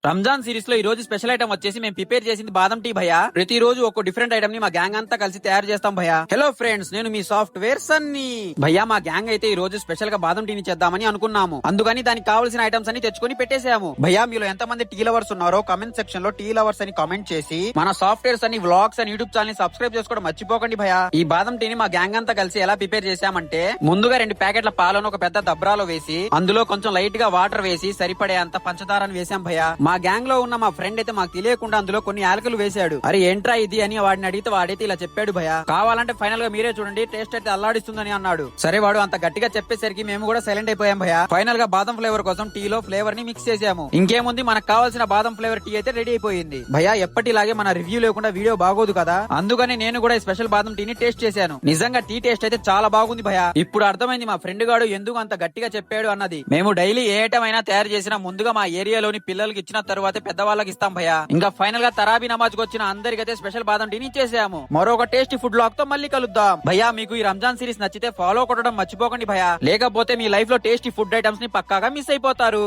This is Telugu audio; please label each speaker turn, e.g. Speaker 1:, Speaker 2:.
Speaker 1: రంజాన్ సిరీస్ లో ఈ రోజు స్పెషల్ ఐటమ్ వచ్చేసి మేము ప్రిపేర్ చేసింది బాదం టీ భయ్యా. ప్రతి రోజు ఒక డిఫరెంట్ ఐటమ్ ని మా గ్యాంగ్ అంతా కలిసి తయారు చేస్తాం భయ్యా. హలో ఫ్రెండ్స్, నేను మీ సాఫ్ట్వేర్ సన్నీ భయ్యా. మా గ్యాంగ్ అయితే ఈ రోజు స్పెషల్ గా బాదం టీని చేద్దామని అనుకున్నాము. అందుకని దానికి కావాల్సిన ఐటమ్స్ అన్ని తెచ్చుకొని పెట్టేసాము భయ్యా. మీలో ఎంత మంది టీ లవర్స్ ఉన్నారో కమెంట్ సెక్షన్ లో టీ లవర్స్ అని కామెంట్ చేసి మన సాఫ్ట్వేర్స్ అని వ్లాగ్స్ అని యూట్యూబ్ ఛానల్ ని సబ్స్క్రైబ్ చేసుకోవడం మర్చిపోకండి భయ్యా. ఈ బాదం టీని మా గ్యాంగ్ అంతా కలిసి ఎలా ప్రిపేర్ చేసామంటే, ముందుగా 2 ప్యాకెట్ల పాలను ఒక పెద్ద దబ్రాలో వేసి అందులో కొంచెం లైట్ గా వాటర్ వేసి సరిపడే అంత పంచదారని వేసాం భయ్యా. మా గ్యాంగ్ లో ఉన్న మా ఫ్రెండ్ అయితే మాకు తెలియకుండా అందులో కొన్ని యాలకులు వేశాడు. అరే ఏంట్రా ఇది అని వాడిని అడిగితే వాడైతే ఇలా చెప్పాడు భయ్యా. కావాలంటే ఫైనల్ గా మీరే చూడండి, టేస్ట్ అయితే అల్లాడిస్తుందని అన్నాడు. సరే వాడు అంత గట్టిగా చెప్పేసరికి మేము కూడా సైలెంట్ అయిపోయాం భయ్యా. ఫైనల్ గా బాదం ఫ్లేవర్ కోసం టీలో ఫ్లేవర్ ని మిక్స్ చేసాము. ఇంకేముంది, మనకు కావాల్సిన బాదం ఫ్లేవర్ టీ అయితే రెడీ అయిపోయింది భయ్యా. ఎప్పటిలాగే మన రివ్యూ లేకుండా వీడియో బాగోదు కదా, అందుకని నేను కూడా ఈ స్పెషల్ బాదం టీని టేస్ట్ చేశాను. నిజంగా టీ టేస్ట్ అయితే చాలా బాగుంది భయ్యా. ఇప్పుడు అర్థమైంది మా ఫ్రెండ్ గాడు ఎందుకు అంత గట్టిగా చెప్పాడు అన్నది. మేము డైలీ ఏ ఐటమ్ అయినా తయారు చేసినా ముందుగా మా ఏరియాలోని పిల్లలకి ఇచ్చిన తర్వాత పెద్దవాళ్ళకి ఇస్తాం భయ్యా. ఇంకా ఫైనల్ గా తరాబీ నమాజ్ కు వచ్చిన అందరికైతే స్పెషల్ బాదం టీని ఇచ్చేసాము. మరొక టేస్టీ ఫుడ్ లాగ్ తో మళ్ళీ కలుద్దాం భయ్యా. మీకు ఈ రంజాన్ సిరీస్ నచ్చితే ఫాలో కొట్టడం మర్చిపోకండి భయ్యా, లేకపోతే మీ లైఫ్ లో టేస్టీ ఫుడ్ ఐటమ్స్ ని పక్కాగా మిస్ అయిపోతారు.